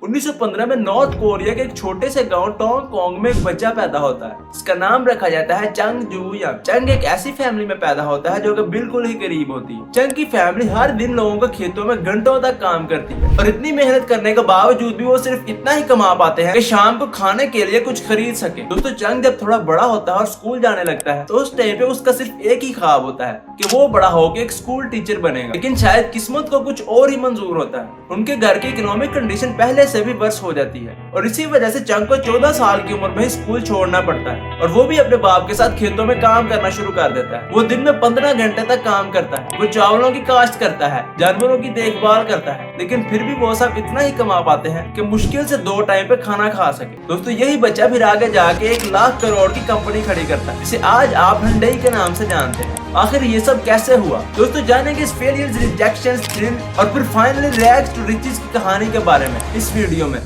1915 में north Korea के एक छोटे से गांव टोंग कोंग में एक बच्चा पैदा होता है जिसका नाम रखा जाता है चंग जू यांग। चंग एक ऐसी फैमिली में पैदा होता है जो कि बिल्कुल ही गरीब होती है। चंग की फैमिली हर दिन लोगों के खेतों में घंटों तक काम करती है और इतनी मेहनत करने के बावजूद भी वो सिर्फ इतना ही कमा पाते हैं कि शाम को खाने के लिए कुछ खरीद सके। दोस्तों चंग जब थोड़ा बड़ा होता है और स्कूल जाने लगता है तो उस टाइम पे उसका सिर्फ एक ही ख्वाब होता है कि वो बड़ा होकर एक स्कूल टीचर बनेगा, लेकिन शायद किस्मत को कुछ और ही मंजूर होता है। उनके घर की इकोनॉमिक कंडीशन पहले से भी वर्ष हो जाती है और इसी वजह से चंग को 14 साल की उम्र में स्कूल छोड़ना पड़ता है और वो भी अपने बाप के साथ खेतों में काम करना शुरू कर देता है। वो दिन में 15 घंटे तक काम करता है। वो चावलों की काश्त करता है, जानवरों की देखभाल करता है, लेकिन फिर भी वो सब इतना ही कमा पाते हैं कि मुश्किल से 2 टाइम पे खाना खा सके। दोस्तों यही बच्चा फिर आगे जाके 1 लाख करोड़ की कंपनी खड़ी करता है जिसे आज आप हुंडई के नाम से जानते हैं। आखिर ये सब कैसे हुआ? दोस्तों जानेंगे इस फेलियर्स, रिजेक्शंस, थ्रिल और फिर फाइनली रैग्स टू रिचेस की कहानी के बारे में इस वीडियो में।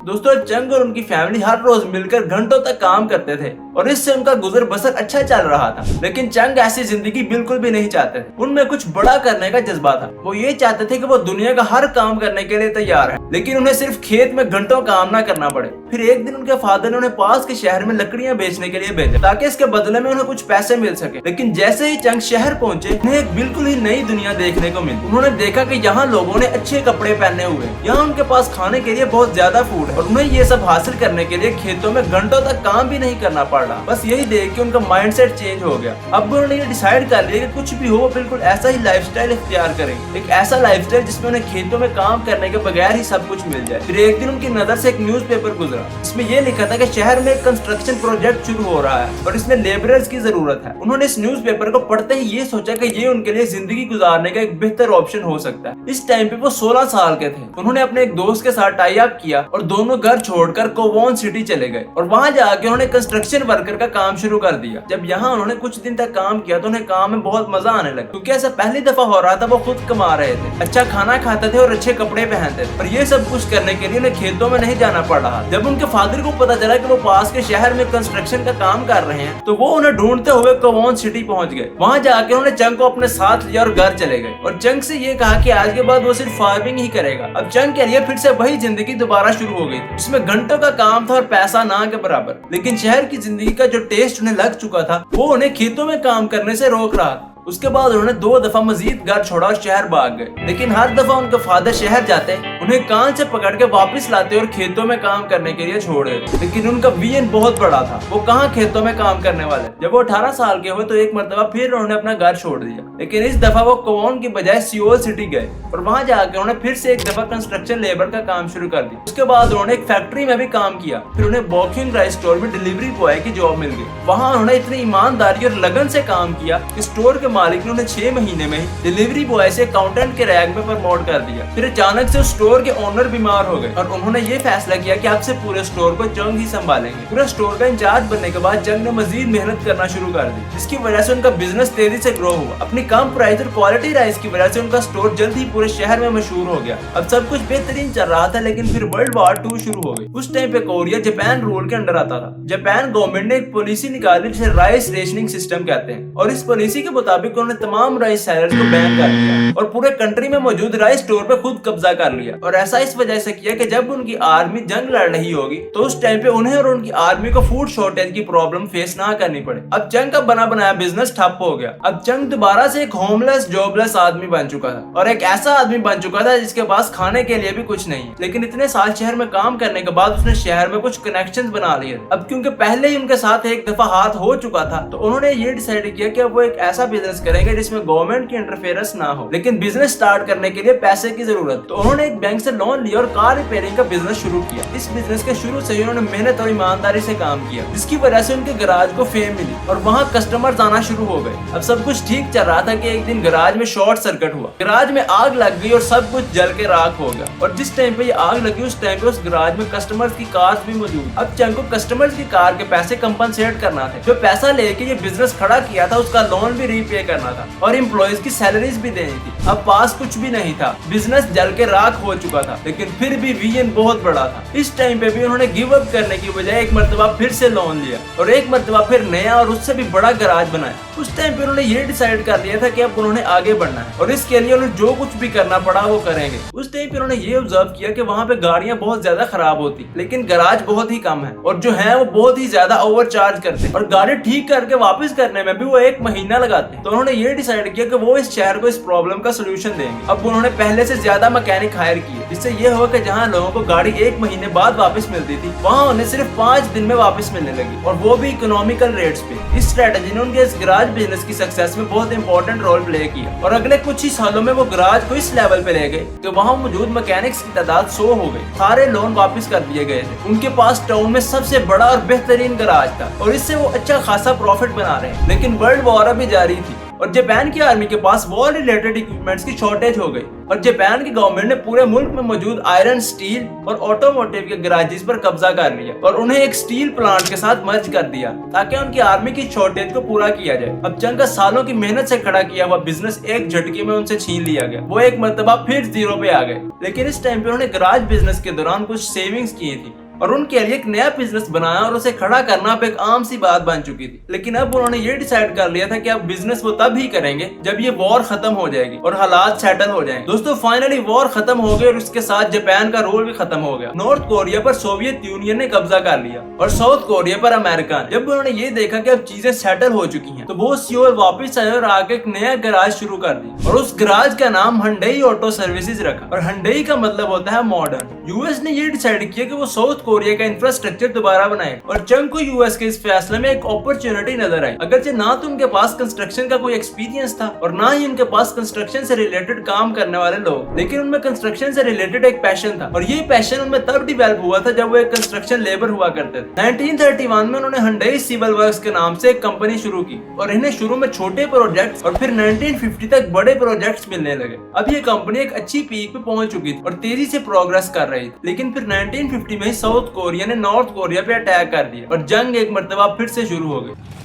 दोस्तों चंग और उनकी फैमिली हर रोज मिलकर घंटों तक काम करते थे और इससे उनका गुजर बसर अच्छा चल रहा था, लेकिन चंग ऐसी जिंदगी बिल्कुल भी नहीं चाहते थे। उनमें कुछ बड़ा करने का जज्बा था। वो ये चाहते थे कि वो दुनिया का हर काम करने के लिए तैयार है, लेकिन उन्हें सिर्फ खेत में घंटों काम ना करना पड़े। फिर एक दिन उनके फादर ने उन्हें पास के शहर में लकड़ियां बेचने के लिए भेजा ताकि इसके बदले में उन्हें कुछ पैसे मिल सके। लेकिन जैसे ही चंग शहर पहुंचे उन्हें एक बिल्कुल ही नई दुनिया देखने को मिली। उन्होंने देखा कि यहाँ लोगों ने अच्छे कपड़े पहने हुए, यहाँ उनके पास खाने के लिए बहुत ज्यादा फूड है और उन्हें ये सब हासिल करने के लिए खेतों में घंटों तक काम भी नहीं करना पड़ रहा। बस यही देख के उनका माइंडसेट चेंज हो गया। अब उन्होंने ये डिसाइड कर लिया कि कुछ भी हो वो बिल्कुल ऐसा ही लाइफस्टाइल इख्तियार करेंगे, एक ऐसा लाइफस्टाइल जिसमें उन्हें खेतों में काम करने के बगैर ही सब कुछ मिल जाए। फिर एक दिन उनकी नजर से एक न्यूज़पेपर गुजरा जिसमें ये लिखा था कि शहर में एक कंस्ट्रक्शन प्रोजेक्ट शुरू हो रहा है और इसमें लेबरर्स की जरूरत है। उन्होंने इस न्यूज़पेपर को पढ़ते ही ये सोचा कि ये उनके लिए जिंदगी गुजारने का एक बेहतर ऑप्शन हो सकता है। इस टाइम पे वो 16 साल के थे। उन्होंने अपने एक दोस्त के साथ टाई अप किया और दोनों घर छोड़कर कोवोन सिटी चले गए और वहां जाके उन्होंने कंस्ट्रक्शन वर्कर का काम शुरू कर दिया। जब यहाँ उन्होंने कुछ दिन तक काम किया तो उन्हें काम में बहुत मजा आने लगा, क्योंकि ऐसा पहली दफा हो रहा था। वो खुद कमा रहे थे, अच्छा खाना खाते थे और अच्छे कपड़े पहनते थे और ये सब कुछ करने के लिए उन्हें खेतों में नहीं जाना पड़ रहा। जब उनके फादर को पता चला कि वो पास के शहर में कंस्ट्रक्शन का काम कर रहे हैं तो वो उन्हें ढूंढते हुए कोवोन सिटी पहुंच गए। वहां जाके उन्होंने चंग को अपने साथ लिया और घर चले गए और चंग से ये कहा कि आज के बाद वो सिर्फ फार्मिंग ही करेगा। अब चंग के लिए फिर से वही जिंदगी दोबारा शुरू हो गई, इसमें घंटों का काम था और पैसा ना के बराबर। लेकिन शहर की जिंदगी का जो टेस्ट उन्हें लग चुका था वो उन्हें खेतों में काम करने से रोक रहा था। उसके बाद उन्होंने 2 दफा मजीद घर छोड़ा और शहर भाग गए, लेकिन हर दफा उनके फादर शहर जाते उन्हें कान से पकड़ के वापस लाते और खेतों में काम करने के लिए छोड़ देते। लेकिन उनका विजन बहुत बड़ा था, वो कहाँ खेतों में काम करने वाले। जब वो 18 साल के हुए तो एक मरतबा फिर उन्होंने अपना घर छोड़ दिया, लेकिन इस दफा वो कोवोन की बजाय सियोल सिटी गए और वहां जाकर उन्होंने फिर से एक दफा कंस्ट्रक्शन लेबर का काम शुरू कर दिया। उसके बाद उन्होंने एक फैक्ट्री में भी काम किया। फिर उन्हें बॉक्सिंग राइस स्टोर में डिलीवरी बॉय की जॉब मिल गई। वहाँ उन्होंने इतनी ईमानदारी और लगन से काम किया कि स्टोर के मालिक ने उन्हें 6 महीने में ही डिलीवरी बॉय से अकाउंटेंट के रैंक में प्रमोट कर दिया। फिर अचानक से उस स्टोर के ओनर बीमार हो गए और उन्होंने ये फैसला किया कि अब से पूरे स्टोर को चंग ही संभालेंगे। पूरे स्टोर का इंचार्ज बनने के बाद चंग ने मजीद मेहनत करना शुरू कर दी, जिसकी वजह से उनका बिजनेस तेजी से ग्रो हुआ। अपनी कम प्राइस और क्वालिटी राइस की वजह से उनका स्टोर जल्द ही पूरे शहर में मशहूर हो गया। अब सब कुछ बेहतरीन चल रहा था, लेकिन फिर वर्ल्ड वॉर 2 शुरू हो गई। उस टाइम पे कोरिया जापान रूल के अंडर आता था। जापान गवर्नमेंट ने एक पॉलिसी निकाली जिसे राइस रेशनिंग सिस्टम कहते हैं और इस पॉलिसी के मुताबिक उन्होंने तमाम राइस सेलर्स को बैन कर दिया और पूरे कंट्री में मौजूद राइस स्टोर पे खुद कब्जा कर लिया। और ऐसा इस वजह से किया कि जब उनकी आर्मी जंग लड़ रही होगी तो उस टाइम पे उन्हें और उनकी आर्मी को फूड शॉर्टेज की प्रॉब्लम फेस ना करनी पड़े। अब चंग का बना बनाया बिजनेस ठप हो गया। अब चंग दोबारा से एक होमलेस जॉबलेस आदमी बन चुका था और एक ऐसा आदमी बन चुका था जिसके पास खाने के लिए भी कुछ नहीं। लेकिन इतने साल शहर में काम करने के बाद उसने शहर में कुछ कनेक्शंस बना लिए। अब क्योंकि पहले ही उनके साथ एक दफा हाथ हो चुका था तो उन्होंने ये डिसाइड किया कि अब वो एक ऐसा बिजनेस करेंगे जिसमें गवर्नमेंट की इंटरफेरेंस ना हो, लेकिन बिजनेस स्टार्ट करने के लिए पैसे की जरूरत। तो उन्होंने एक बैंक से लोन लिया और कार रिपेयरिंग का बिजनेस शुरू किया। इस बिजनेस के शुरू से ही उन्होंने मेहनत और ईमानदारी से काम किया, जिसकी वजह से उनके गराज को फेम मिली और वहाँ कस्टमर्स आना शुरू हो गए। अब सब कुछ ठीक चल रहा था कि एक दिन गराज में शॉर्ट सर्किट हुआ, गराज में आग लग गई और सब कुछ जल के राख हो गया। और जिस टाइम पे ये आग लगी उस टाइम पे उस गराज में कस्टमर्स की कार भी मौजूद। अब चंग को कस्टमर्स की कार के पैसे कंपनसेट करना थे। जो पैसा लेके ये बिजनेस खड़ा किया था उसका लोन भी रीपे पे करना था और एम्प्लॉयज की सैलरीज भी देनी थी। अब पास कुछ भी नहीं था, बिजनेस जल के राख हो चुका था, लेकिन फिर भी विजन बहुत बड़ा था। इस टाइम पे भी उन्होंने गिव अप करने की बजाय एक मरतबा फिर से लोन लिया और एक मरतबा फिर नया और उससे भी बड़ा गराज बनाया। उस टाइम पे उन्होंने ये डिसाइड कर लिया था कि अब उन्होंने आगे बढ़ना है और इसके लिए उन्हें जो कुछ भी करना पड़ा वो करेंगे। उस टाइम पे उन्होंने ये ऑब्जर्व किया कि वहाँ पे गाड़ियां बहुत ज्यादा खराब होती, लेकिन गराज बहुत ही कम है और जो है वो बहुत ही ज्यादा ओवरचार्ज करते और गाड़ी ठीक करके वापस करने में भी वो 1 महीना लगाते। तो उन्होंने ये डिसाइड किया कि वो इस शहर को इस प्रॉब्लम का सोल्यूशन देंगे। अब उन्होंने पहले से ज्यादा मैकेनिक हायर किए, जिससे ये हुआ कि जहाँ लोगों को गाड़ी 1 महीने बाद वापस मिलती थी, वहाँ उन्हें सिर्फ 5 दिन में वापस मिलने लगी और वो भी इकोनॉमिकल रेट्स पे। इस स्ट्रेटेजी ने उनके इस गराज बिजनेस की सक्सेस में बहुत इंपॉर्टेंट रोल प्ले किया और अगले कुछ ही सालों में वो गराज को इस लेवल पे ले गए कि वहाँ मौजूद मैकेनिक्स की तादाद 100 हो गई। सारे लोन वापस कर दिए गए थे। उनके पास टाउन में सबसे बड़ा और बेहतरीन गराज था और इससे वो अच्छा खासा प्रॉफिट बना रहे हैं। लेकिन वर्ल्ड वॉर अभी जारी थी और जापान की आर्मी के पास वॉर रिलेटेड इक्विपमेंट्स की शॉर्टेज हो गई और जापान की गवर्नमेंट ने पूरे मुल्क में मौजूद आयरन, स्टील और ऑटोमोटिव के गराजेस पर कब्जा कर लिया और उन्हें एक स्टील प्लांट के साथ मर्ज कर दिया ताकि उनकी आर्मी की शॉर्टेज को पूरा किया जाए। अब चंद का सालों की मेहनत से खड़ा किया हुआ बिजनेस एक झटके में उनसे छीन लिया गया। वो एक मरतबा फिर जीरो पे आ गए। लेकिन इस टाइम पे उन्होंने गराज बिजनेस के दौरान कुछ सेविंग्स की थी और उनके लिए एक नया बिजनेस बनाया और उसे खड़ा करना अब एक आम सी बात बन चुकी थी। लेकिन अब उन्होंने ये डिसाइड कर लिया था कि अब बिजनेस वो तब ही करेंगे जब ये वॉर खत्म हो जाएगी और हालात सेटल हो जाएंगे। दोस्तों फाइनली वॉर खत्म हो गई और उसके साथ जापान का रोल भी खत्म हो गया। नॉर्थ कोरिया पर सोवियत यूनियन ने कब्जा कर लिया और साउथ कोरिया पर अमेरिका। जब उन्होंने ये देखा कि अब चीजें सेटल हो चुकी हैं, तो वो सियोल वापस आए और आगे एक नया गराज शुरू कर दी और उस गराज का नाम हंडई ऑटो सर्विसेज रखा और हंडई का मतलब होता है मॉडर्न। यूएस ने ये डिसाइड किया कि वो साउथ कोरिया का इंफ्रास्ट्रक्चर दोबारा बनाए और चंग को यूएस के इस फैसले में एक अपॉर्चुनिटी नजर आई। अगरचे ना तो उनके पास कंस्ट्रक्शन का कोई एक्सपीरियंस था और ना ही उनके पास कंस्ट्रक्शन से रिलेटेड काम करने वाले लोग, लेकिन उनमें कंस्ट्रक्शन से रिलेटेड एक पैशन था और ये पैशन उनमें तब डेवलप हुआ था जब वो एक कंस्ट्रक्शन लेबर हुआ करते थे। 1931 में उन्होंने हंडई सिविल वर्क्स के नाम से एक कंपनी शुरू की और इन्हें शुरू में छोटे प्रोजेक्ट्स और फिर 1950 तक बड़े प्रोजेक्ट्स मिलने लगे। अब ये कंपनी एक अच्छी पीक पे पहुंच चुकी थी और तेजी से प्रोग्रेस कर रही थी। लेकिन फिर 1950 में ही साउथ कोरिया ने नॉर्थ कोरिया पे अटैक कर दिया और जंग एक मरतबा फिर से शुरू हो गई।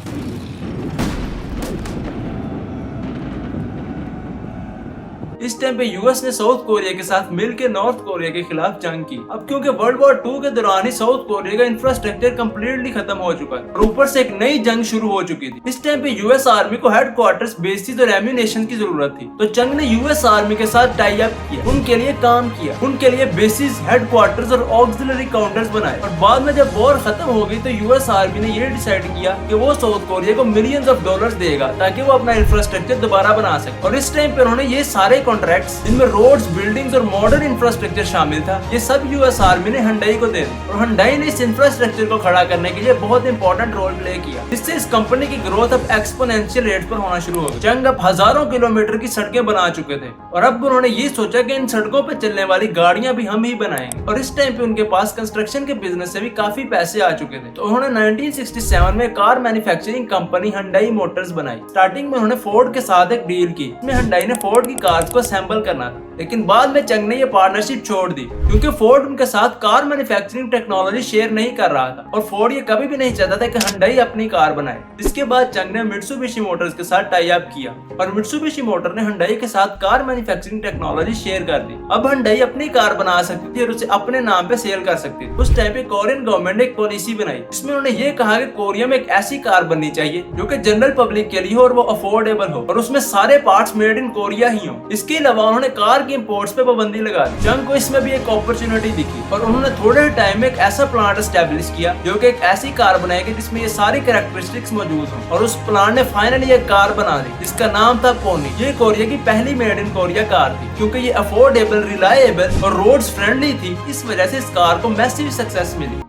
इस टाइम पे यूएस ने साउथ कोरिया के साथ मिलकर नॉर्थ कोरिया के खिलाफ जंग की। अब क्योंकि वर्ल्ड वॉर 2 के दौरान ही साउथ कोरिया का इंफ्रास्ट्रक्चर कम्प्लीटली खत्म हो चुका है और ऊपर से एक नई जंग शुरू हो चुकी थी। इस टाइम पे यूएस आर्मी को हेडक्वार्टर्स, बेसिस और एम्यूनेशन की जरूरत थी, तो चंग ने यूएस आर्मी के साथ टाई अप किया, उनके लिए काम किया, उनके लिए बेसिस, हेडक्वार्टर्स और ऑक्सिलरी काउंटर्स बनाए और बाद में जब वॉर खत्म हो गई तो यूएस आर्मी ने ये डिसाइड किया कि वो साउथ कोरिया को मिलियंस ऑफ डॉलर्स देगा ताकि वो अपना इंफ्रास्ट्रक्चर दोबारा बना सके। और इस टाइम पे उन्होंने ये सारे कॉन्ट्रैक्ट्स जिनमें रोड्स, बिल्डिंग्स और मॉडर्न इंफ्रास्ट्रक्चर शामिल था, ये सब यूएस आर्मी ने हंडई को दे दी और हंडई ने इस इंफ्रास्ट्रक्चर को खड़ा करने के लिए बहुत इंपॉर्टेंट रोल प्ले किया, जिससे इस कंपनी की ग्रोथ अब एक्सपोनेंशियल रेट पर होना शुरू हो गई। चंग अब हजारों किलोमीटर की सड़कें बना चुके थे और अब उन्होंने ये सोचा कि इन सड़कों पर चलने वाली गाड़ियां भी हम ही बनाएंगे और इस टाइम पे उनके पास कंस्ट्रक्शन के बिजनेस से भी काफी पैसे आ चुके थे। तो उन्होंने 1967 में car manufacturing company Hyundai Motors बनाई। स्टार्टिंग में उन्होंने फोर्ड के साथ एक डील की, इसमें हंडई ने फोर्ड की कार्स को असेंबल करना था, लेकिन बाद में चंग ने ये पार्टनरशिप छोड़ दी क्योंकि फोर्ड उनके साथ कार मैन्युफैक्चरिंग टेक्नोलॉजी शेयर नहीं कर रहा था और फोर्ड ये कभी भी नहीं चाहता था कि हंडई अपनी कार बनाए। इसके बाद चंग ने मित्सुबिशी मोटर्स के साथ टाई अप किया और मित्सुबिशी मोटर ने हंडई के साथ कार मैन्युफैक्चरिंग टेक्नोलॉजी शेयर कर दी। अब हंडई अपनी कार बना सकती थी और उसे अपने नाम पे सेल कर सकती थी। उस टाइम पे कोरियन गवर्नमेंट ने एक पॉलिसी बनाई जिसमें उन्होंने ये कहा कि कोरिया में एक ऐसी कार बननी चाहिए जो कि जनरल पब्लिक के लिए हो और वो अफोर्डेबल हो और उसमें सारे पार्ट्स मेड इन कोरिया ही हो। इसके अलावा उन्होंने कार की इंपोर्ट्स पे पाबंदी लगा दी। चंग को इसमें भी एक अपॉर्चुनिटी दिखी और उन्होंने थोड़े टाइम में एक ऐसा प्लांट एस्टेब्लिश किया जो कि एक ऐसी कार बनाएगी जिसमें ये सारी कैरेक्टरिस्टिक्स मौजूद हो और उस प्लांट ने फाइनली एक कार बना दी जिसका नाम था पोनी। ये कोरिया की पहली मेड इन कोरिया कार थी क्योंकि ये अफोर्डेबल, रिलायबल और रोड्स फ्रेंडली थी। इस वजह से इस कार को मैसिव सक्सेस मिली।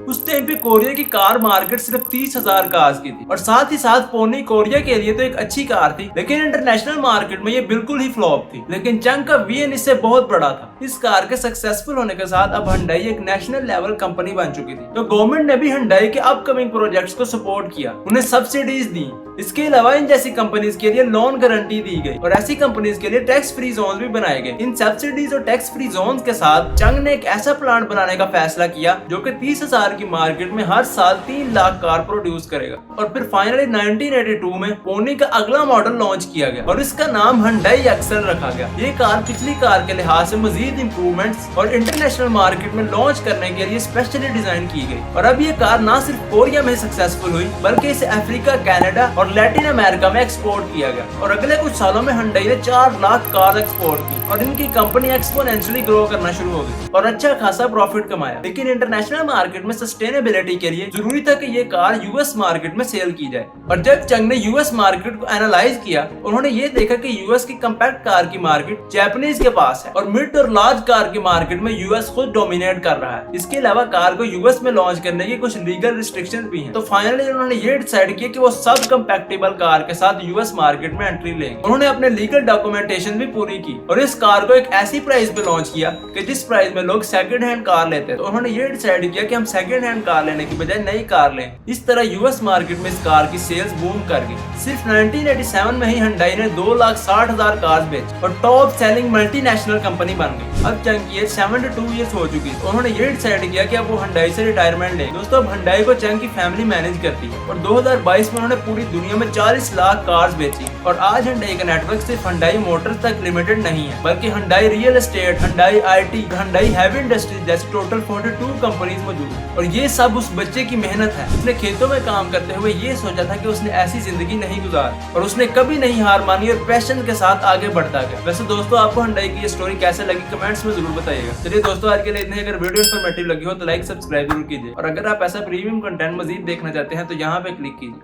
उस टाइम पे कोरिया की कार मार्केट सिर्फ 30,000 कार्स की थी और साथ ही साथ पोनी कोरिया के लिए तो एक अच्छी कार थी, लेकिन इंटरनेशनल मार्केट में ये बिल्कुल ही फ्लॉप थी। लेकिन चंग का विजन इससे बहुत बड़ा था। इस कार के सक्सेसफुल होने के साथ अब हंडई एक नेशनल लेवल कंपनी बन चुकी थी। तो गवर्नमेंट ने भी हंडई के अपकमिंग प्रोजेक्ट्स को सपोर्ट किया, उन्हें सब्सिडीज दी इसके अलावा इन जैसी कंपनीज के लिए लोन गारंटी दी गई और ऐसी कंपनीज के लिए टैक्स फ्री जोन भी बनाए गए। इन सब्सिडीज और टैक्स फ्री जोन के साथ चंग ने एक ऐसा प्लांट बनाने का फैसला किया जो कि 30,000 की मार्केट में हर साल 3 लाख कार प्रोड्यूस करेगा। और फिर फाइनली 1982 में पोनी का अगला मॉडल लॉन्च किया गया और इसका नाम Hyundai एक्सेल रखा गया। ये कार पिछली कार के लिहाज से मजीद इंप्रूवमेंट्स और इंटरनेशनल मार्केट में लॉन्च करने के लिए स्पेशली डिजाइन की गई। और अब ये कार न सिर्फ कोरिया में सक्सेसफुल हुई बल्कि इसे अफ्रीका, कनाडा और लैटिन अमेरिका में एक्सपोर्ट किया गया। और अगले कुछ सालों में Hyundai ने 4 लाख कार एक्सपोर्ट की और इनकी कंपनी एक्सपोनेंशियली ग्रो करना शुरू हो गई और अच्छा खासा प्रॉफिट कमाया। लेकिन इंटरनेशनल मार्केट में सस्टेनेबिलिटी के लिए जरूरी था कि ये कार यूएस मार्केट में सेल की जाए। और जब चंग ने यूएस मार्केट को एनालाइज किया, उन्होंने ये देखा कि यूएस की कंपैक्ट कार की मार्केट जापानीज के पास है और मिड और लार्ज कार की मार्केट में यूएस खुद डोमिनेट कर रहा है। इसके अलावा कार को यूएस में लॉन्च करने की कुछ लीगल रिस्ट्रिक्शंस भी हैं। तो फाइनली उन्होंने ये डिसाइड किया कि वो सब कंपैक्टेबल कार के साथ यूएस मार्केट में एंट्री लेंगे। उन्होंने अपने लीगल डॉक्यूमेंटेशन भी पूरी की और इस कार को एक ऐसी प्राइस पे लॉन्च किया कि जिस प्राइस में लोग सेकंड हैंड कार लेते हैं। तो उन्होंने ये डिसाइड किया कि हम सेकंड हैंड कार लेने की बजाय नई कार लें। इस तरह यूएस मार्केट में इस कार की सेल्स बूम कर गई। सिर्फ 1987 में ही Hyundai ने 2,60,000 कार्स बेची और टॉप सेलिंग मल्टीनेशनल कंपनी बन गई। अब चंग की एज 72 ईयर्स हो चुकी है। तो उन्होंने ये डिसाइड किया कि अब वो Hyundai से रिटायरमेंट लेंगे। दोस्तों, अब Hyundai को चंग की फैमिली मैनेज करती है और 2022 में उन्होंने पूरी दुनिया में 40 लाख कार्स बेची। और आज Hyundai का नेटवर्क सिर्फ Hyundai मोटर्स तक लिमिटेड नहीं है बल्कि Hyundai real estate, Hyundai IT, Hyundai heavy industries जैसी टोटल 42 कंपनीज मौजूद है। और ये सब उस बच्चे की मेहनत है। उसने खेतों में काम करते हुए ये सोचा था कि उसने ऐसी जिंदगी नहीं गुजारी और उसने कभी नहीं हार मानी और पैशन के साथ आगे बढ़ता गया। वैसे दोस्तों, आपको Hyundai की ये स्टोरी कैसे लगी कमेंट्स में जरूर बताइएगा। चलिए दोस्तों, आज के लिए इतने। अगर वीडियो इन्फॉर्मेटिव लगी हो तो लाइक सब्सक्राइब जरूर कीजिए और अगर आप ऐसा प्रीमियम कंटेंट मजीद देखना चाहते हैं तो यहाँ पे क्लिक कीजिए।